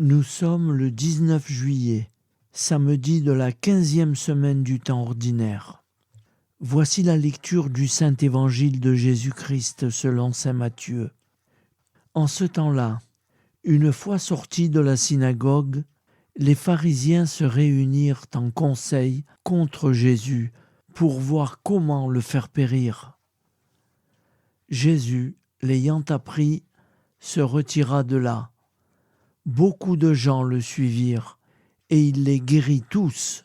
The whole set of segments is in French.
Nous sommes le 19 juillet, samedi de la 15e semaine du temps ordinaire. Voici la lecture du Saint Évangile de Jésus-Christ selon saint Matthieu. En ce temps-là, une fois sortis de la synagogue, les pharisiens se réunirent en conseil contre Jésus pour voir comment le faire périr. Jésus, l'ayant appris, se retira de là. Beaucoup de gens le suivirent, et il les guérit tous.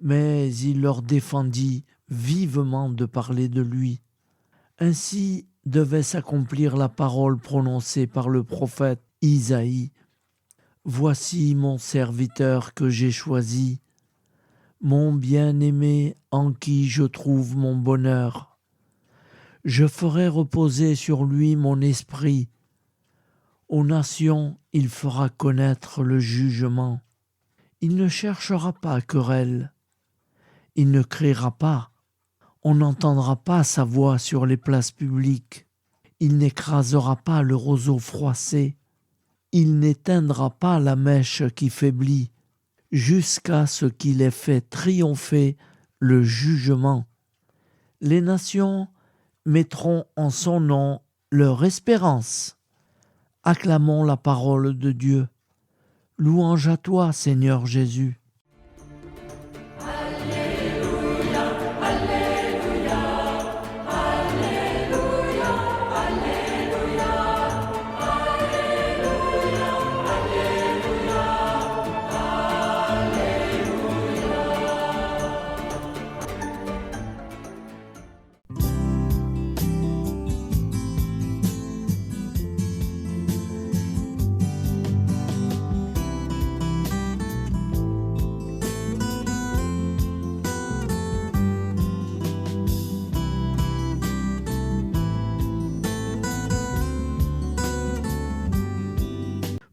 Mais il leur défendit vivement de parler de lui. Ainsi devait s'accomplir la parole prononcée par le prophète Isaïe. « Voici mon serviteur que j'ai choisi, mon bien-aimé en qui je trouve mon bonheur. Je ferai reposer sur lui mon esprit. Aux nations, il fera connaître le jugement. Il ne cherchera pas querelle. Il ne criera pas. On n'entendra pas sa voix sur les places publiques. Il n'écrasera pas le roseau froissé. Il n'éteindra pas la mèche qui faiblit, jusqu'à ce qu'il ait fait triompher le jugement. Les nations mettront en son nom leur espérance. Acclamons la parole de Dieu. Louange à toi, Seigneur Jésus.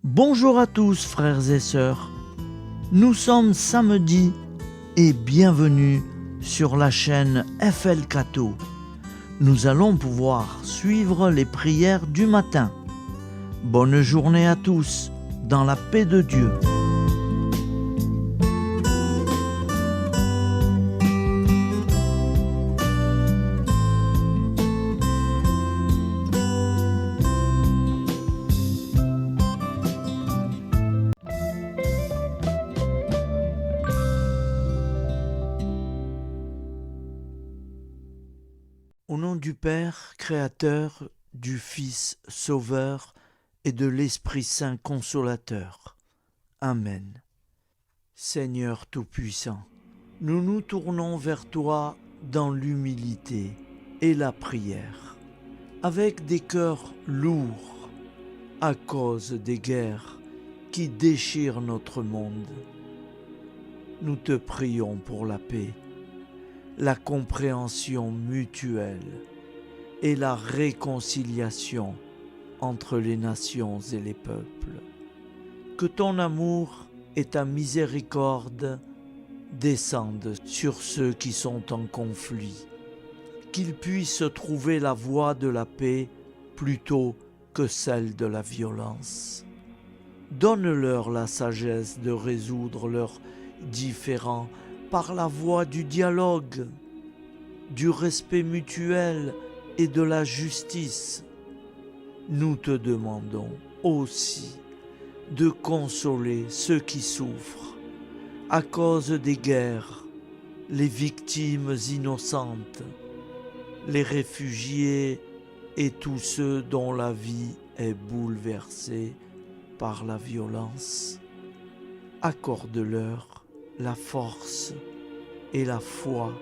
Bonjour à tous frères et sœurs, nous sommes samedi et bienvenue sur la chaîne FL Cato. Nous allons pouvoir suivre les prières du matin. Bonne journée à tous, dans la paix de Dieu. Au nom du Père, Créateur, du Fils, Sauveur, et de l'Esprit Saint Consolateur. Amen. Seigneur Tout-Puissant, nous nous tournons vers toi dans l'humilité et la prière, avec des cœurs lourds à cause des guerres qui déchirent notre monde. Nous te prions pour la paix, la compréhension mutuelle et la réconciliation entre les nations et les peuples. Que ton amour et ta miséricorde descendent sur ceux qui sont en conflit, qu'ils puissent trouver la voie de la paix plutôt que celle de la violence. Donne-leur la sagesse de résoudre leurs différends par la voie du dialogue, du respect mutuel et de la justice. Nous te demandons aussi de consoler ceux qui souffrent à cause des guerres, les victimes innocentes, les réfugiés et tous ceux dont la vie est bouleversée par la violence. Accorde-leur la force et la foi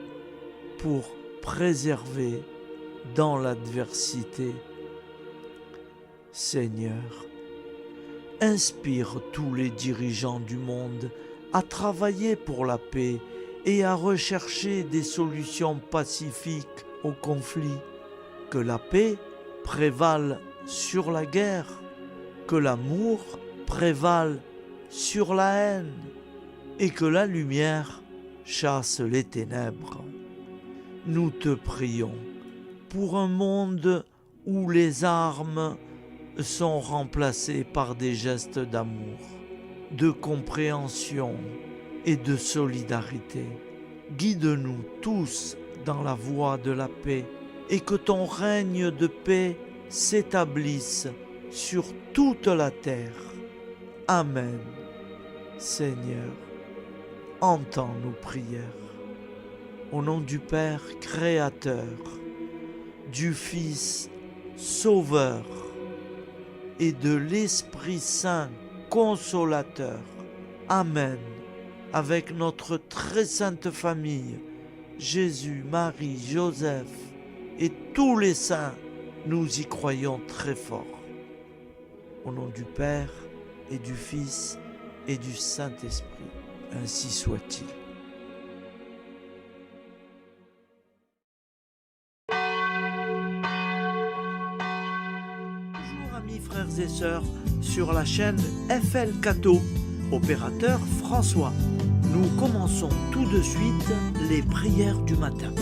pour préserver dans l'adversité. Seigneur, inspire tous les dirigeants du monde à travailler pour la paix et à rechercher des solutions pacifiques aux conflits. Que la paix prévale sur la guerre, que l'amour prévale sur la haine et que la lumière chasse les ténèbres. Nous te prions pour un monde où les armes sont remplacées par des gestes d'amour, de compréhension et de solidarité. Guide-nous tous dans la voie de la paix et que ton règne de paix s'établisse sur toute la terre. Amen. Seigneur, entends nos prières. Au nom du Père Créateur, du Fils Sauveur et de l'Esprit Saint Consolateur. Amen. Avec notre très sainte famille, Jésus, Marie, Joseph et tous les saints, nous y croyons très fort. Au nom du Père et du Fils et du Saint-Esprit, ainsi soit-il. Bonjour amis frères et sœurs sur la chaîne FL Cato, opérateur François. Nous commençons tout de suite les prières du matin.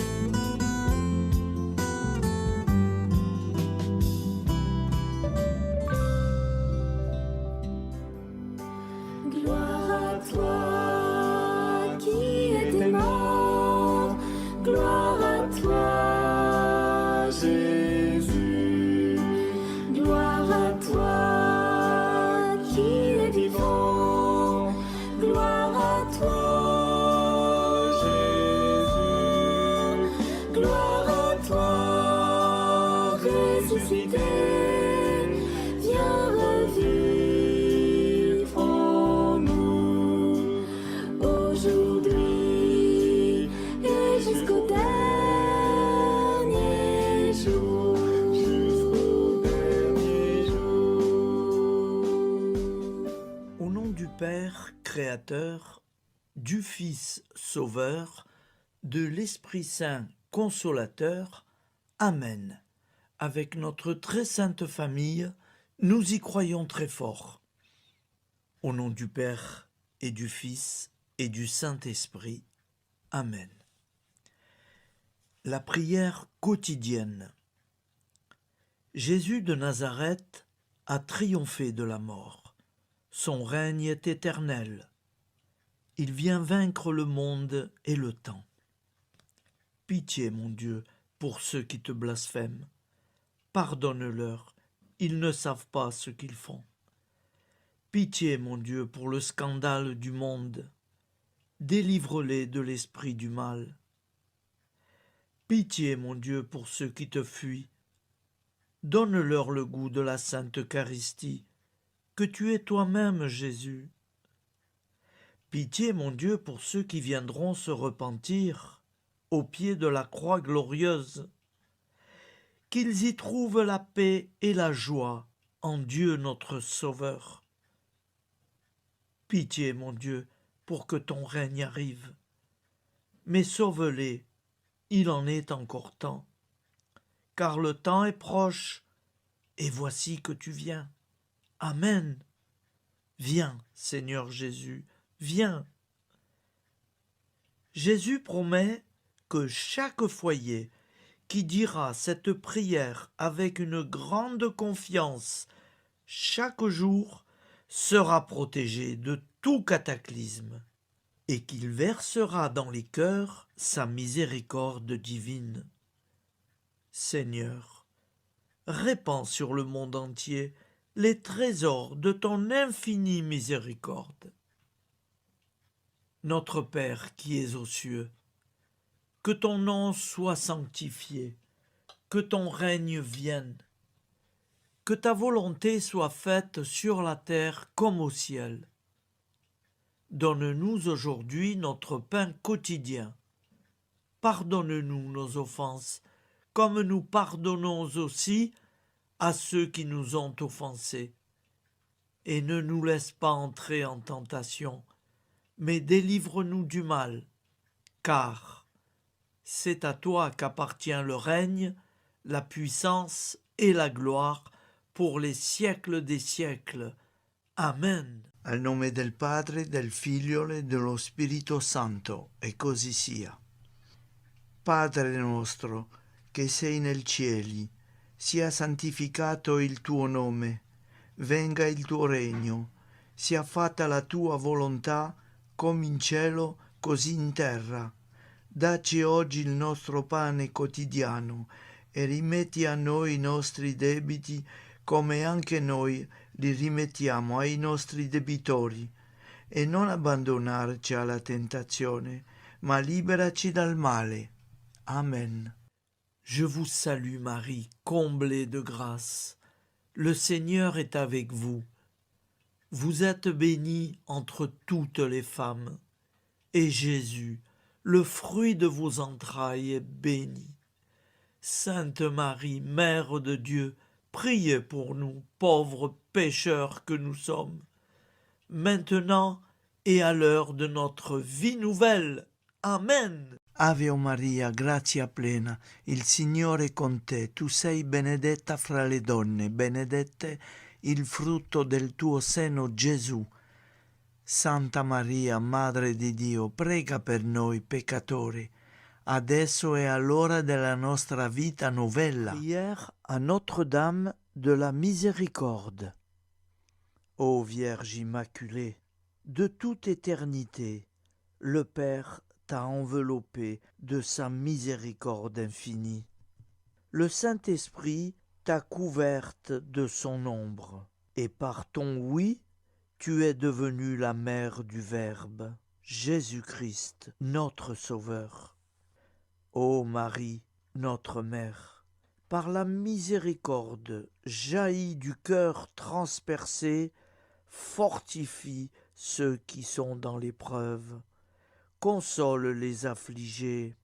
Gloire à toi qui es mort, gloire à toi Jésus, gloire à toi qui es vivant, gloire à toi Jésus, gloire à toi ressuscité, viens revivre en nous aujourd'hui et jusqu'au dernier jour, jusqu'au dernier jour. Au nom du Père Créateur, du Fils Sauveur, de l'Esprit Saint Consolateur. Amen. Avec notre très sainte famille, nous y croyons très fort. Au nom du Père et du Fils et du Saint-Esprit. Amen. La prière quotidienne. Jésus de Nazareth a triomphé de la mort. Son règne est éternel. Il vient vaincre le monde et le temps. Pitié, mon Dieu, pour ceux qui te blasphèment. Pardonne-leur, ils ne savent pas ce qu'ils font. Pitié, mon Dieu, pour le scandale du monde. Délivre-les de l'esprit du mal. Pitié, mon Dieu, pour ceux qui te fuient. Donne-leur le goût de la Sainte Eucharistie, que tu es toi-même, Jésus. Pitié, mon Dieu, pour ceux qui viendront se repentir au pied de la croix glorieuse, qu'ils y trouvent la paix et la joie en Dieu notre Sauveur. Pitié, mon Dieu, pour que ton règne arrive. Mais sauve-les, il en est encore temps, car le temps est proche, et voici que tu viens. Amen. Viens, Seigneur Jésus, viens. Jésus promet que chaque foyer qui dira cette prière avec une grande confiance chaque jour sera protégé de tout cataclysme et qu'il versera dans les cœurs sa miséricorde divine. Seigneur, répands sur le monde entier les trésors de ton infinie miséricorde. Notre Père qui es aux cieux, que ton nom soit sanctifié, que ton règne vienne, que ta volonté soit faite sur la terre comme au ciel. Donne-nous aujourd'hui notre pain quotidien. Pardonne-nous nos offenses, comme nous pardonnons aussi à ceux qui nous ont offensés. Et ne nous laisse pas entrer en tentation, mais délivre-nous du mal, car c'est à toi qu'appartient le règne, la puissance et la gloire pour les siècles des siècles. Amen. Al nome del Padre, del Figlio e dello Spirito Santo, e così sia. Padre nostro, che sei nel cieli, sia santificato il tuo nome, venga il tuo regno, sia fatta la tua volontà, come in cielo, così in terra. Dacci oggi il nostro pane quotidiano e rimetti a noi i nostri debiti, come anche noi li rimettiamo ai nostri debitori. E non abbandonarci alla tentazione, ma liberaci dal male. Amen. Je vous salue Marie, comblée de grâce. Le Seigneur est avec vous. Vous êtes bénie entre toutes les femmes, et Jésus, le fruit de vos entrailles, est béni. Sainte Marie, Mère de Dieu, priez pour nous, pauvres pécheurs que nous sommes, maintenant et à l'heure de notre vie nouvelle. Amen. Ave Maria, grazia plena, il Signore è con te, tu sei benedetta fra le donne, benedetto il frutto del tuo seno, Gesù. Santa Maria, Madre di Dio, prega per noi peccatori, adesso e all'ora della nostra vita novella. Prière à Notre-Dame de la Miséricorde. Ô Vierge Immaculée, de toute éternité, le Père t'a enveloppé de sa miséricorde infinie. Le Saint-Esprit t'a couverte de son ombre, et par ton oui, tu es devenue la mère du Verbe, Jésus-Christ, notre Sauveur. Ô Marie, notre Mère, par la miséricorde jaillie du cœur transpercé, fortifie ceux qui sont dans l'épreuve, console les affligés,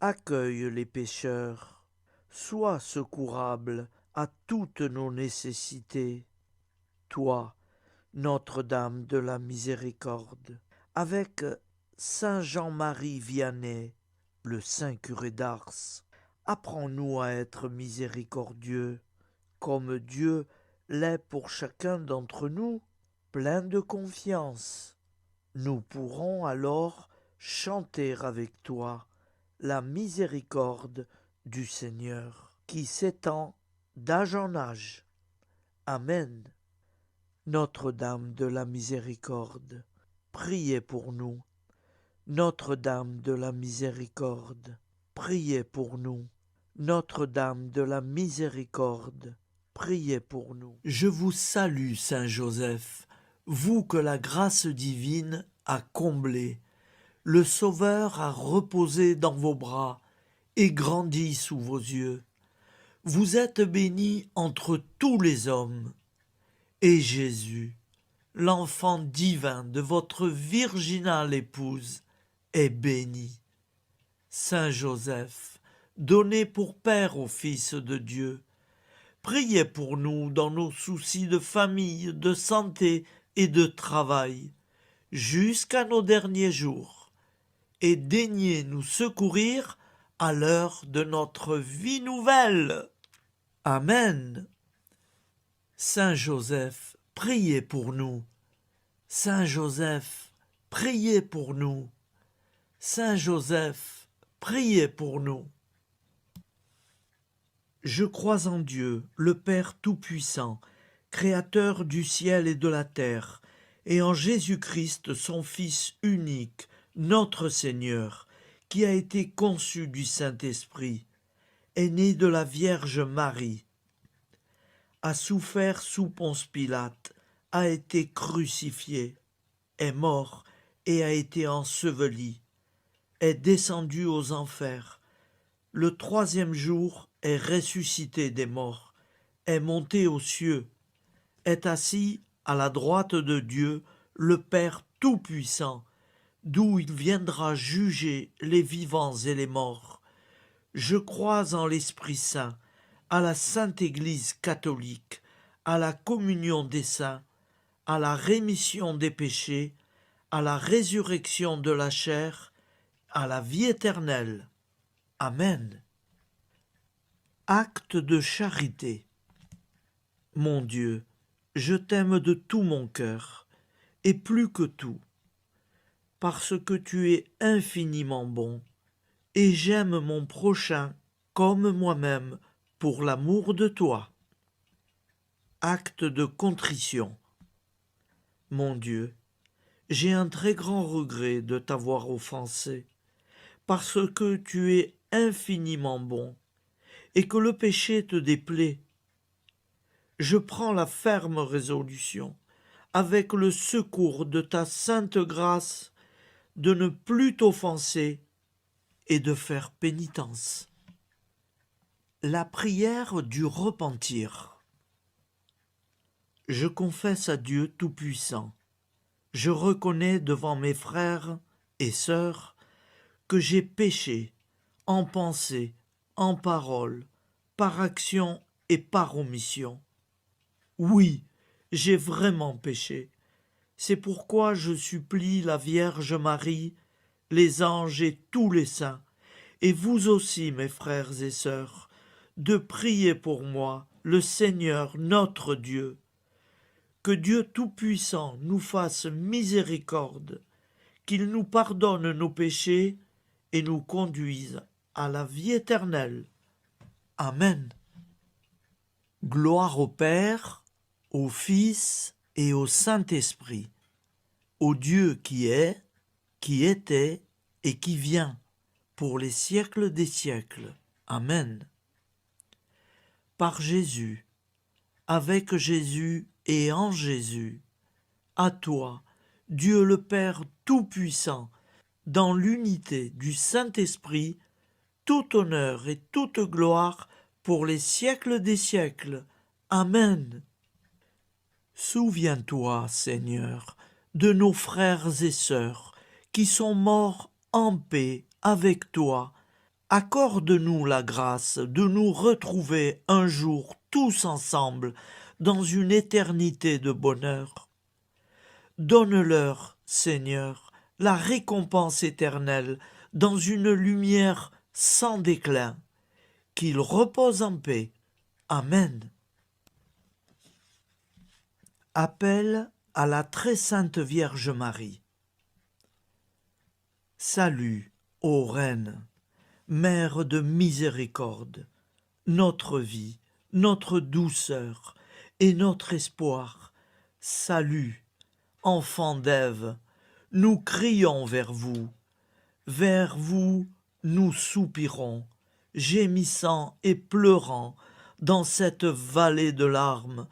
accueille les pécheurs, sois secourable à toutes nos nécessités. Toi, Notre-Dame de la Miséricorde, avec Saint Jean-Marie Vianney, le Saint curé d'Ars, apprends-nous à être miséricordieux, comme Dieu l'est pour chacun d'entre nous, plein de confiance. Nous pourrons alors chanter avec toi la miséricorde du Seigneur, qui s'étend d'âge en âge. Amen. Notre-Dame de la Miséricorde, priez pour nous. Notre-Dame de la Miséricorde, priez pour nous. Notre-Dame de la Miséricorde, priez pour nous. Je vous salue, Saint Joseph, vous que la grâce divine a comblé. Le Sauveur a reposé dans vos bras et grandi sous vos yeux. Vous êtes béni entre tous les hommes. Et Jésus, l'enfant divin de votre virginale épouse, est béni. Saint Joseph, donné pour Père au Fils de Dieu, priez pour nous dans nos soucis de famille, de santé et de travail, jusqu'à nos derniers jours, et daignez nous secourir à l'heure de notre vie nouvelle. Amen. Saint Joseph, priez pour nous. Saint Joseph, priez pour nous. Saint Joseph, priez pour nous. Je crois en Dieu, le Père Tout-Puissant, Créateur du ciel et de la terre, et en Jésus-Christ, son Fils unique, notre Seigneur, qui a été conçu du Saint-Esprit, est né de la Vierge Marie, a souffert sous Ponce Pilate, a été crucifié, est mort et a été enseveli, est descendu aux enfers, le troisième jour est ressuscité des morts, est monté aux cieux, est assis à la droite de Dieu, le Père Tout-Puissant, d'où il viendra juger les vivants et les morts. Je crois en l'Esprit Saint, à la Sainte Église catholique, à la communion des saints, à la rémission des péchés, à la résurrection de la chair, à la vie éternelle. Amen. Acte de charité. Mon Dieu, je t'aime de tout mon cœur, et plus que tout, parce que tu es infiniment bon, et j'aime mon prochain comme moi-même pour l'amour de toi. Acte de contrition. Mon Dieu, j'ai un très grand regret de t'avoir offensé, parce que tu es infiniment bon, et que le péché te déplaît. Je prends la ferme résolution, avec le secours de ta sainte grâce, de ne plus t'offenser et de faire pénitence. La prière du repentir. Je confesse à Dieu Tout-Puissant. Je reconnais devant mes frères et sœurs que j'ai péché en pensée, en parole, par action et par omission. Oui, j'ai vraiment péché. C'est pourquoi je supplie la Vierge Marie, les anges et tous les saints, et vous aussi, mes frères et sœurs, de prier pour moi, le Seigneur notre Dieu. Que Dieu Tout-Puissant nous fasse miséricorde, qu'il nous pardonne nos péchés et nous conduise à la vie éternelle. Amen. Gloire au Père, au Fils et au Saint-Esprit, au Dieu qui est, qui était et qui vient, pour les siècles des siècles. Amen. Par Jésus, avec Jésus et en Jésus, à toi, Dieu le Père Tout-Puissant, dans l'unité du Saint-Esprit, tout honneur et toute gloire pour les siècles des siècles. Amen. Souviens-toi, Seigneur, de nos frères et sœurs qui sont morts en paix avec toi. Accorde-nous la grâce de nous retrouver un jour tous ensemble dans une éternité de bonheur. Donne-leur, Seigneur, la récompense éternelle dans une lumière sans déclin. Qu'ils reposent en paix. Amen. Appel à la très sainte Vierge Marie. Salut, ô Reine, Mère de miséricorde, notre vie, notre douceur et notre espoir. Salut, enfants d'Ève, nous crions vers vous. Vers vous, nous soupirons, gémissant et pleurant dans cette vallée de larmes.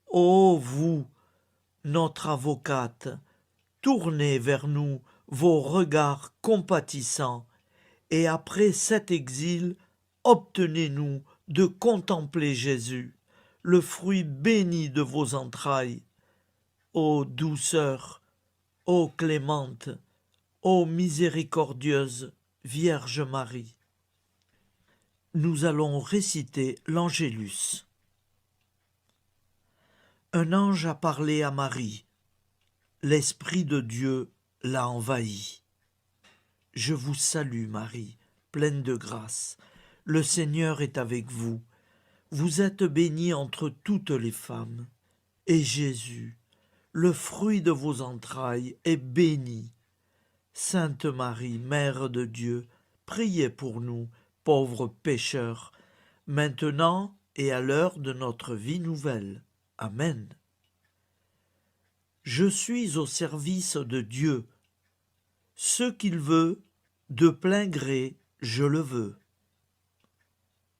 Ô vous, notre avocate, tournez vers nous vos regards compatissants, et après cet exil, obtenez-nous de contempler Jésus, le fruit béni de vos entrailles. Ô douceur, ô clémente, ô miséricordieuse Vierge Marie. Nous allons réciter l'Angélus. Un ange a parlé à Marie. L'Esprit de Dieu l'a envahie. Je vous salue, Marie, pleine de grâce. Le Seigneur est avec vous. Vous êtes bénie entre toutes les femmes. Et Jésus, le fruit de vos entrailles, est béni. Sainte Marie, Mère de Dieu, priez pour nous, pauvres pécheurs, maintenant et à l'heure de notre vie nouvelle. Amen. Je suis au service de Dieu. Ce qu'il veut, de plein gré, je le veux.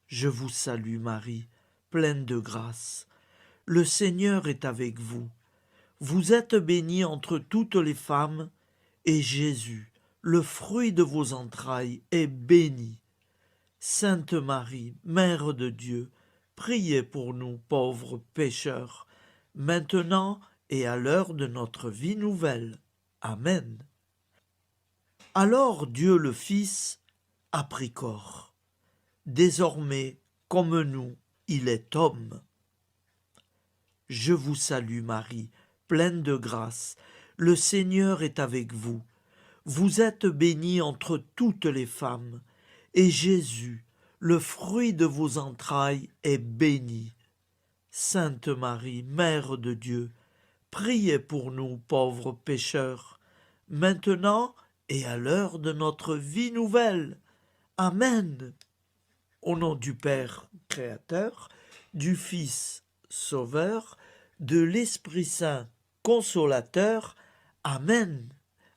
Je vous salue Marie, pleine de grâce. Le Seigneur est avec vous. Vous êtes bénie entre toutes les femmes, et Jésus, le fruit de vos entrailles, est béni. Sainte Marie, Mère de Dieu, priez pour nous pauvres pécheurs, maintenant et à l'heure de notre vie nouvelle. Amen. Alors Dieu le Fils a pris corps. Désormais, comme nous, il est homme. Je vous salue Marie, pleine de grâce. Le Seigneur est avec vous. Vous êtes bénie entre toutes les femmes, et Jésus, le fruit de vos entrailles, est béni. Sainte Marie, Mère de Dieu, priez pour nous pauvres pécheurs, maintenant et à l'heure de notre vie nouvelle. Amen. Au nom du Père Créateur, du Fils Sauveur, de l'Esprit Saint. consolateur. Amen.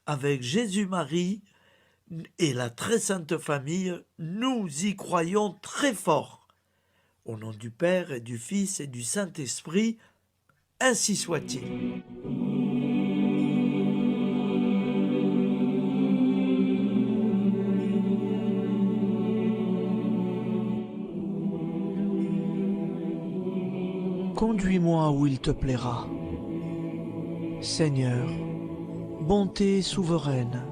Avec Jésus-Marie et la très sainte famille, nous y croyons très fort. Au nom du Père et du Fils et du Saint-Esprit, ainsi soit-il. Conduis-moi où il te plaira. Seigneur, bonté souveraine,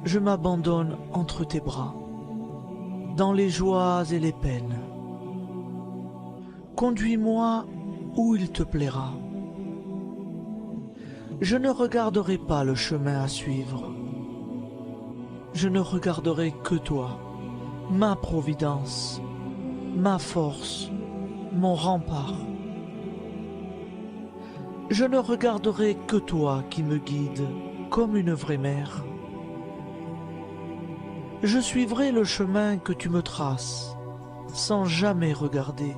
je m'abandonne entre tes bras, dans les joies et les peines. Conduis-moi où il te plaira. Je ne regarderai pas le chemin à suivre. Je ne regarderai que toi, ma providence, ma force, mon rempart. Je ne regarderai que toi qui me guides comme une vraie mère. Je suivrai le chemin que tu me traces, sans jamais regarder,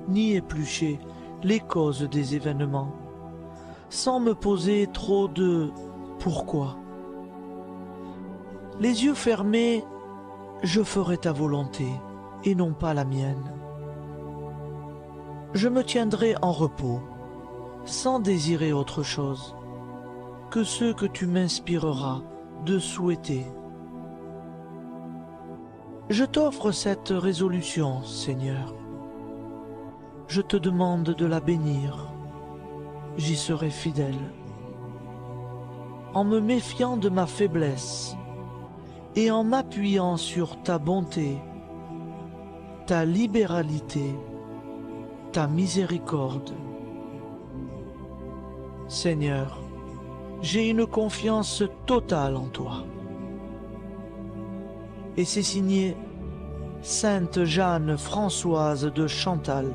ni éplucher les causes des événements, sans me poser trop de « pourquoi ». Les yeux fermés, je ferai ta volonté et non pas la mienne. Je me tiendrai en repos, sans désirer autre chose que ce que tu m'inspireras de souhaiter. Je t'offre cette résolution, Seigneur. Je te demande de la bénir. J'y serai fidèle. En me méfiant de ma faiblesse et en m'appuyant sur ta bonté, ta libéralité, ta miséricorde. Seigneur, j'ai une confiance totale en toi. Et c'est signé Sainte Jeanne Françoise de Chantal,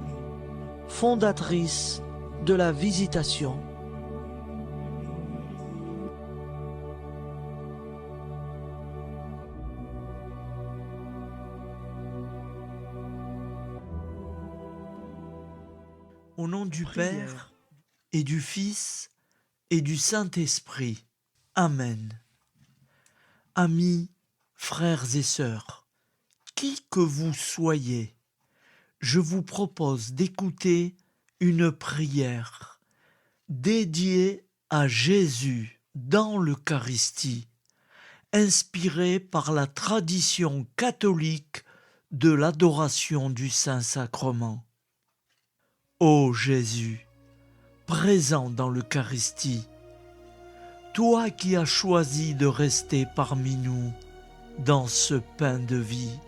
fondatrice de la Visitation. Au nom du Père et du Fils et du Saint-Esprit. Amen. Amis, frères et sœurs, qui que vous soyez, je vous propose d'écouter une prière dédiée à Jésus dans l'Eucharistie, inspirée par la tradition catholique de l'adoration du Saint-Sacrement. Ô Jésus, présent dans l'Eucharistie, toi qui as choisi de rester parmi nous dans ce pain de vie,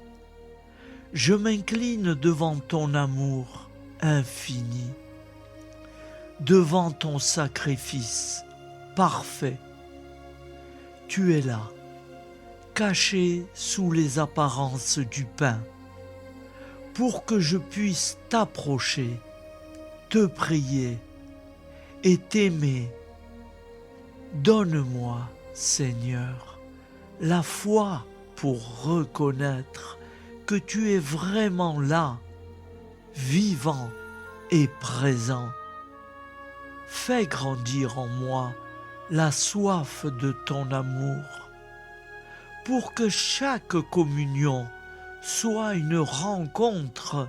je m'incline devant ton amour infini, devant ton sacrifice parfait. Tu es là, caché sous les apparences du pain, pour que je puisse t'approcher, te prier et t'aimer. Donne-moi, Seigneur, la foi pour reconnaître que tu es vraiment là, vivant et présent. Fais grandir en moi la soif de ton amour, pour que chaque communion soit une rencontre,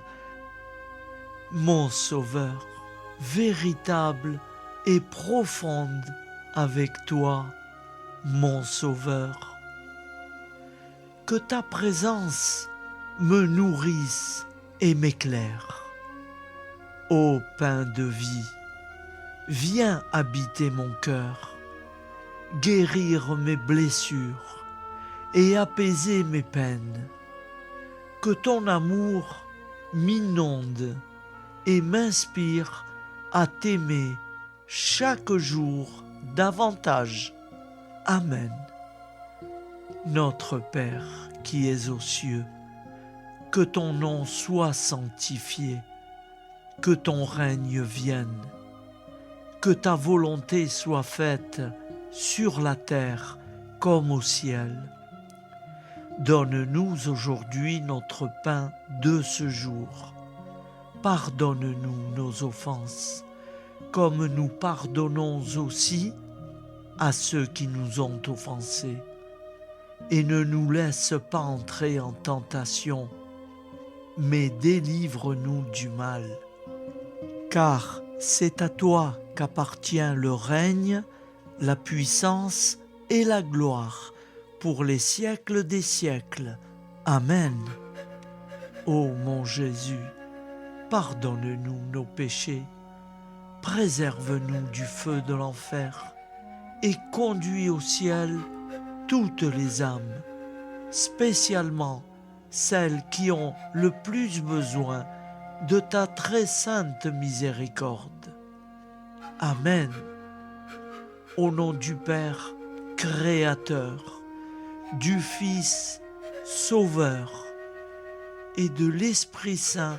mon Sauveur, véritable et profonde avec toi, mon Sauveur. Que ta présence me nourrisse et m'éclaire. Ô pain de vie, viens habiter mon cœur, guérir mes blessures et apaiser mes peines. Que ton amour m'inonde et m'inspire à t'aimer chaque jour davantage. Amen. Notre Père qui es aux cieux, que ton nom soit sanctifié, que ton règne vienne, que ta volonté soit faite sur la terre comme au ciel. Donne-nous aujourd'hui notre pain de ce jour. Pardonne-nous nos offenses, comme nous pardonnons aussi à ceux qui nous ont offensés. Et ne nous laisse pas entrer en tentation, mais délivre-nous du mal. Car c'est à toi qu'appartient le règne, la puissance et la gloire, pour les siècles des siècles. Amen. Ô mon Jésus, pardonne-nous nos péchés, préserve-nous du feu de l'enfer, et conduis au ciel toutes les âmes, spécialement celles qui ont le plus besoin de ta très sainte miséricorde. Amen. Au nom du Père Créateur, du Fils Sauveur et de l'Esprit Saint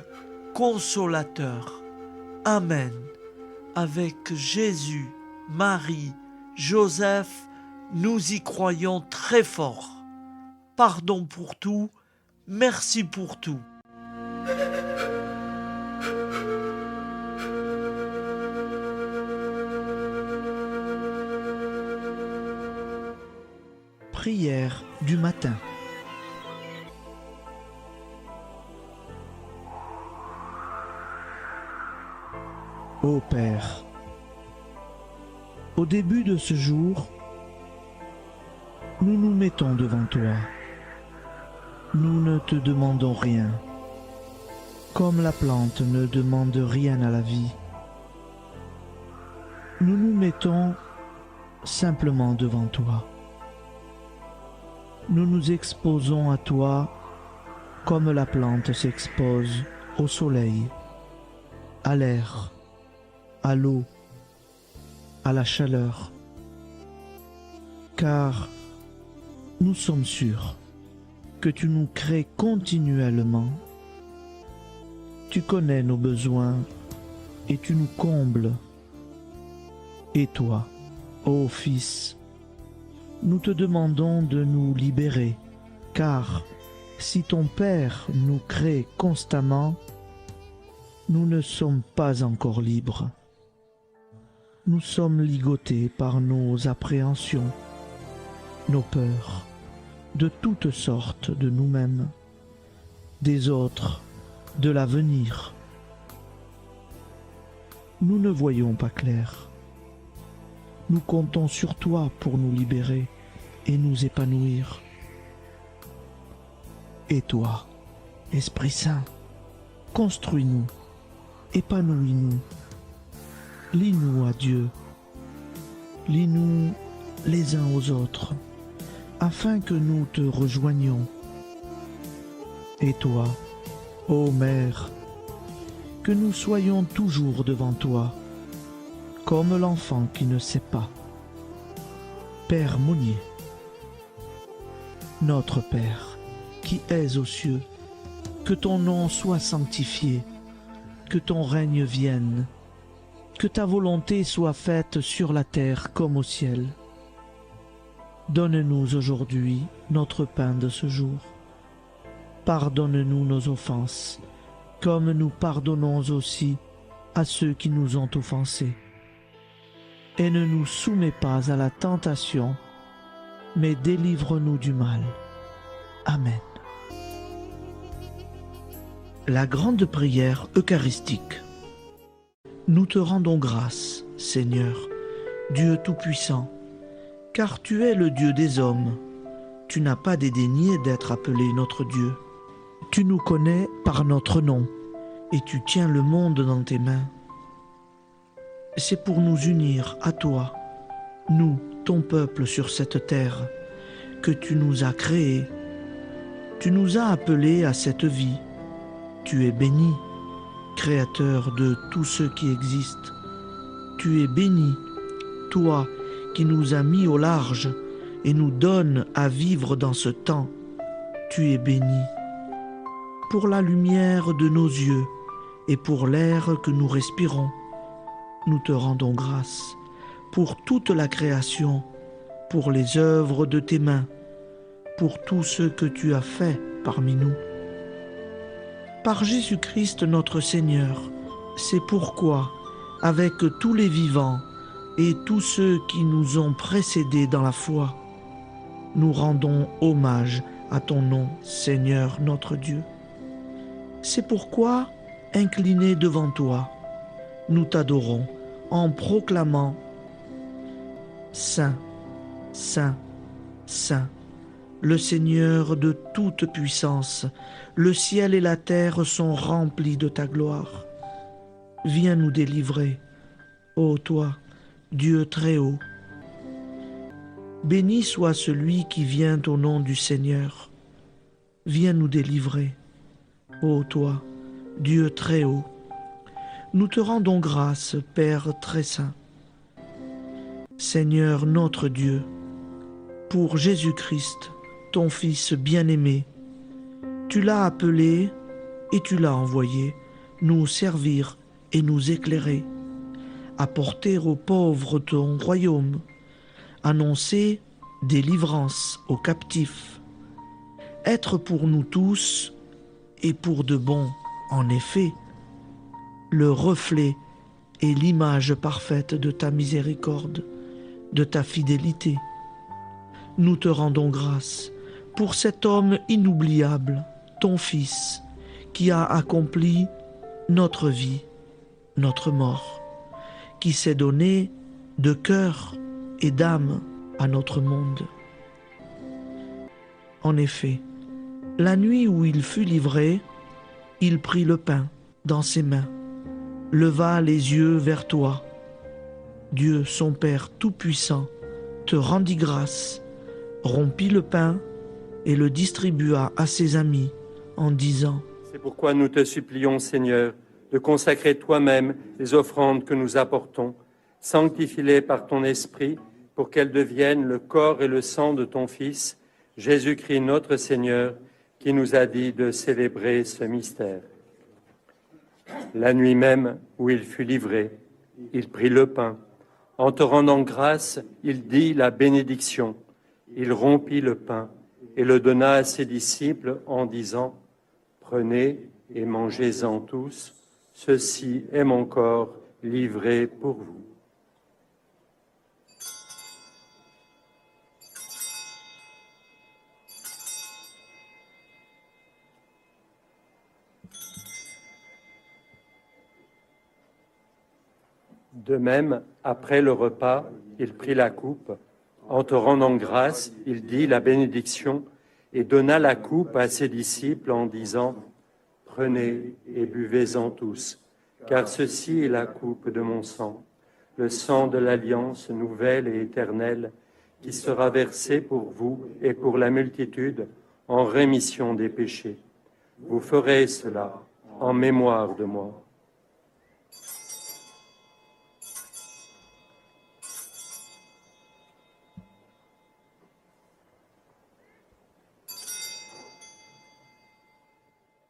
Consolateur. Amen. Avec Jésus, Marie, Joseph, nous y croyons très fort. Pardon pour tout, merci pour tout. Prière du matin. Ô Père, au début de ce jour, nous nous mettons devant toi. Nous ne te demandons rien, comme la plante ne demande rien à la vie. Nous nous mettons simplement devant toi. Nous nous exposons à toi comme la plante s'expose au soleil, à l'air, à l'eau, à la chaleur. Car nous sommes sûrs que tu nous crées continuellement. Tu connais nos besoins et tu nous combles. Et toi, ô Fils, nous te demandons de nous libérer, car si ton Père nous crée constamment, nous ne sommes pas encore libres. Nous sommes ligotés par nos appréhensions, nos peurs, de toutes sortes de nous-mêmes, des autres, de l'avenir. Nous ne voyons pas clair. Nous comptons sur toi pour nous libérer et nous épanouir. Et toi, Esprit Saint, construis-nous, épanouis-nous, lie-nous à Dieu, lie-nous les uns aux autres, afin que nous te rejoignions. Et toi, ô Mère, que nous soyons toujours devant toi, comme l'enfant qui ne sait pas. Père Monnier, notre Père, qui es aux cieux, que ton nom soit sanctifié, que ton règne vienne, que ta volonté soit faite sur la terre comme au ciel. Donne-nous aujourd'hui notre pain de ce jour. Pardonne-nous nos offenses, comme nous pardonnons aussi à ceux qui nous ont offensés. Et ne nous soumets pas à la tentation, mais délivre-nous du mal. Amen. La grande prière eucharistique. Nous te rendons grâce, Seigneur, Dieu Tout-Puissant, car tu es le Dieu des hommes. Tu n'as pas dédaigné d'être appelé notre Dieu. Tu nous connais par notre nom, et tu tiens le monde dans tes mains. C'est pour nous unir à toi, nous, ton peuple sur cette terre, que tu nous as créés. Tu nous as appelés à cette vie. Tu es béni, Créateur de tout ce qui existe. Tu es béni, toi qui nous as mis au large et nous donnes à vivre dans ce temps. Tu es béni. Pour la lumière de nos yeux et pour l'air que nous respirons, nous te rendons grâce. Pour toute la création, pour les œuvres de tes mains, pour tout ce que tu as fait parmi nous. Par Jésus-Christ notre Seigneur, c'est pourquoi, avec tous les vivants et tous ceux qui nous ont précédés dans la foi, nous rendons hommage à ton nom, Seigneur notre Dieu. C'est pourquoi, inclinés devant toi, nous t'adorons en proclamant « Saint, Saint, Saint, le Seigneur de toute puissance, le ciel et la terre sont remplis de ta gloire. Viens nous délivrer, ô toi, Dieu très haut. Béni soit celui qui vient au nom du Seigneur. Viens nous délivrer, ô toi, Dieu très haut. Nous te rendons grâce, Père très saint. Seigneur notre Dieu, pour Jésus-Christ, ton Fils bien-aimé, tu l'as appelé et tu l'as envoyé nous servir et nous éclairer, apporter aux pauvres ton royaume, annoncer délivrance aux captifs, être pour nous tous et pour de bon, en effet, le reflet et l'image parfaite de ta miséricorde, de ta fidélité. Nous te rendons grâce pour cet homme inoubliable, ton Fils, qui a accompli notre vie, notre mort, qui s'est donné de cœur et d'âme à notre monde. En effet, la nuit où il fut livré, il prit le pain dans ses mains, leva les yeux vers toi. Dieu, son Père tout-puissant, te rendit grâce, rompit le pain et le distribua à ses amis en disant : C'est pourquoi nous te supplions, Seigneur, de consacrer toi-même les offrandes que nous apportons, sanctifie-les par ton Esprit, pour qu'elles deviennent le corps et le sang de ton Fils, Jésus-Christ notre Seigneur, qui nous a dit de célébrer ce mystère. La nuit même où il fut livré, il prit le pain. En te rendant grâce, il dit la bénédiction. Il rompit le pain et le donna à ses disciples en disant : Prenez et mangez-en tous, ceci est mon corps livré pour vous. De même, après le repas, il prit la coupe. En te rendant grâce, il dit la bénédiction et donna la coupe à ses disciples en disant : Prenez et buvez-en tous, car ceci est la coupe de mon sang, le sang de l'alliance nouvelle et éternelle, qui sera versé pour vous et pour la multitude en rémission des péchés. Vous ferez cela en mémoire de moi.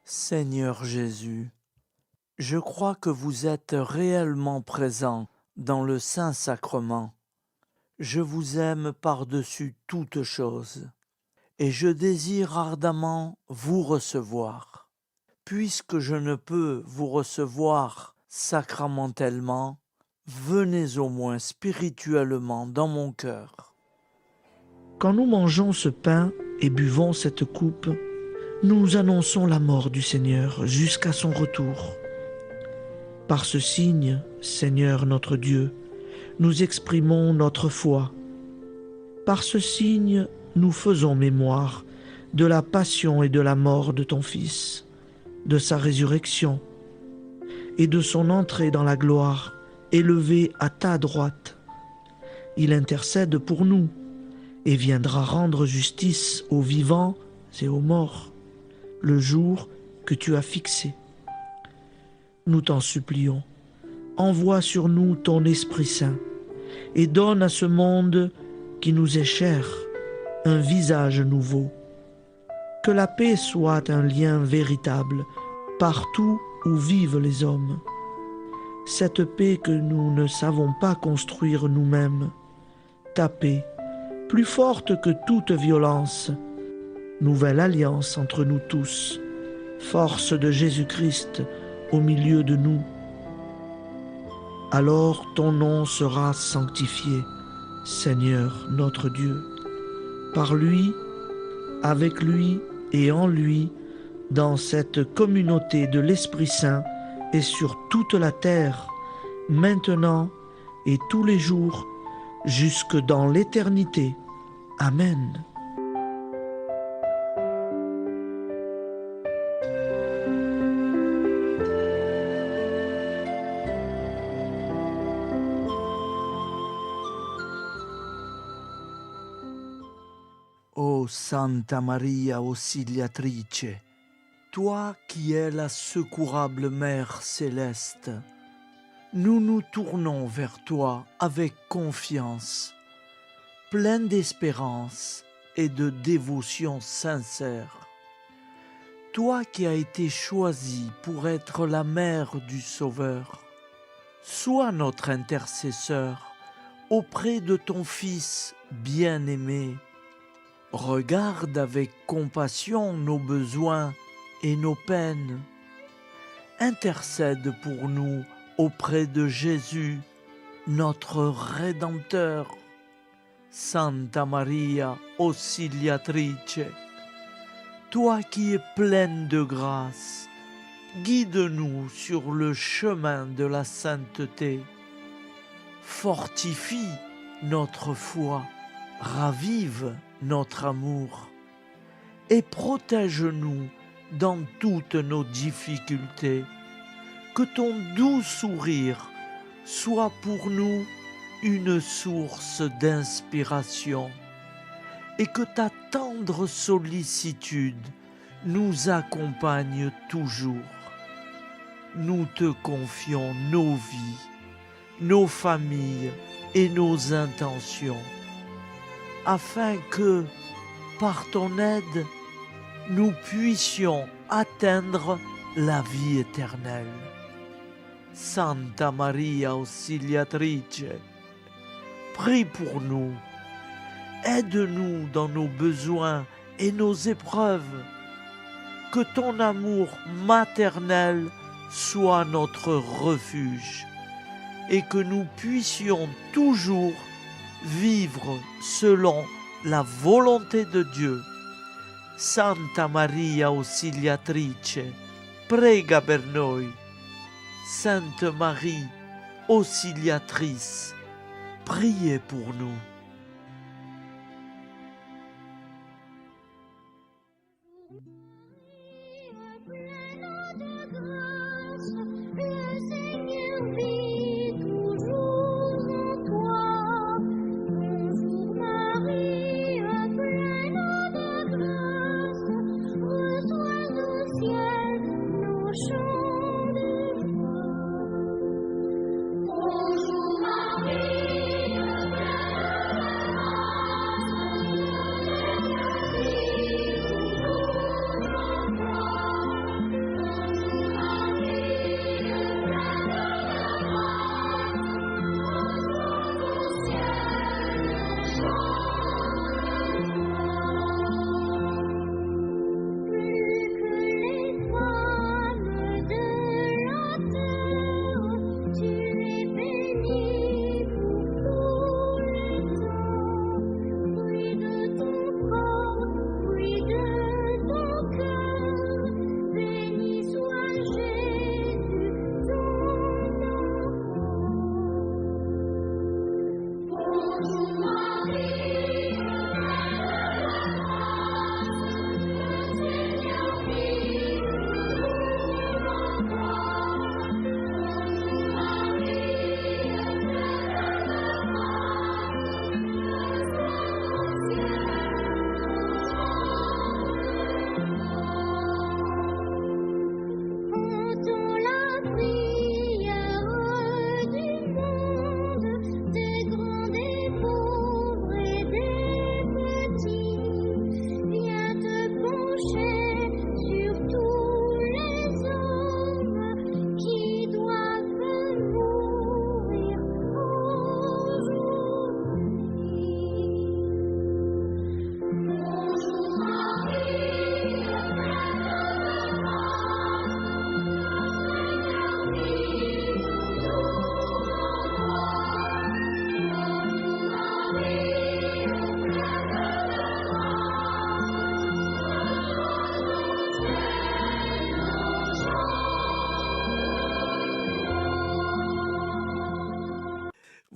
Seigneur Jésus, je crois que vous êtes réellement présent dans le Saint-Sacrement. Je vous aime par-dessus toute chose et je désire ardemment vous recevoir. Puisque je ne peux vous recevoir sacramentellement, venez au moins spirituellement dans mon cœur. Quand nous mangeons ce pain et buvons cette coupe, nous annonçons la mort du Seigneur jusqu'à son retour. Par ce signe, Seigneur notre Dieu, nous exprimons notre foi. Par ce signe, nous faisons mémoire de la passion et de la mort de ton Fils, de sa résurrection et de son entrée dans la gloire, élevé à ta droite. Il intercède pour nous et viendra rendre justice aux vivants et aux morts, le jour que tu as fixé. Nous t'en supplions, envoie sur nous ton Esprit Saint et donne à ce monde qui nous est cher un visage nouveau. Que la paix soit un lien véritable partout où vivent les hommes. Cette paix que nous ne savons pas construire nous-mêmes, ta paix, plus forte que toute violence, nouvelle alliance entre nous tous, force de Jésus-Christ au milieu de nous. Alors ton nom sera sanctifié, Seigneur notre Dieu. Par lui, avec lui et en lui, dans cette communauté de l'Esprit Saint et sur toute la terre, maintenant et tous les jours, jusque dans l'éternité. Amen. Ô Santa Maria Auxiliatrice, toi qui es la secourable Mère céleste, nous nous tournons vers toi avec confiance, plein d'espérance et de dévotion sincère. Toi qui as été choisie pour être la mère du Sauveur, sois notre intercesseur auprès de ton Fils bien-aimé. Regarde avec compassion nos besoins et nos peines. Intercède pour nous auprès de Jésus, notre Rédempteur. Santa Maria Auxiliatrice, toi qui es pleine de grâce, guide-nous sur le chemin de la sainteté. Fortifie notre foi, ravive notre amour et protège-nous dans toutes nos difficultés. Que ton doux sourire soit pour nous une source d'inspiration et que ta tendre sollicitude nous accompagne toujours. Nous te confions nos vies, nos familles et nos intentions, afin que, par ton aide, nous puissions atteindre la vie éternelle. Santa Maria Auxiliatrice, prie pour nous, aide-nous dans nos besoins et nos épreuves, que ton amour maternel soit notre refuge et que nous puissions toujours vivre selon la volonté de Dieu. Santa Maria Auxiliatrice, prega per noi. Sainte Marie, Auxiliatrice, priez pour nous.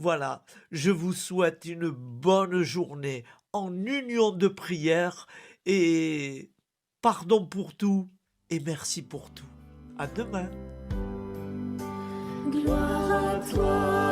Voilà, je vous souhaite une bonne journée en union de prière et pardon pour tout et merci pour tout. À demain. Gloire à toi,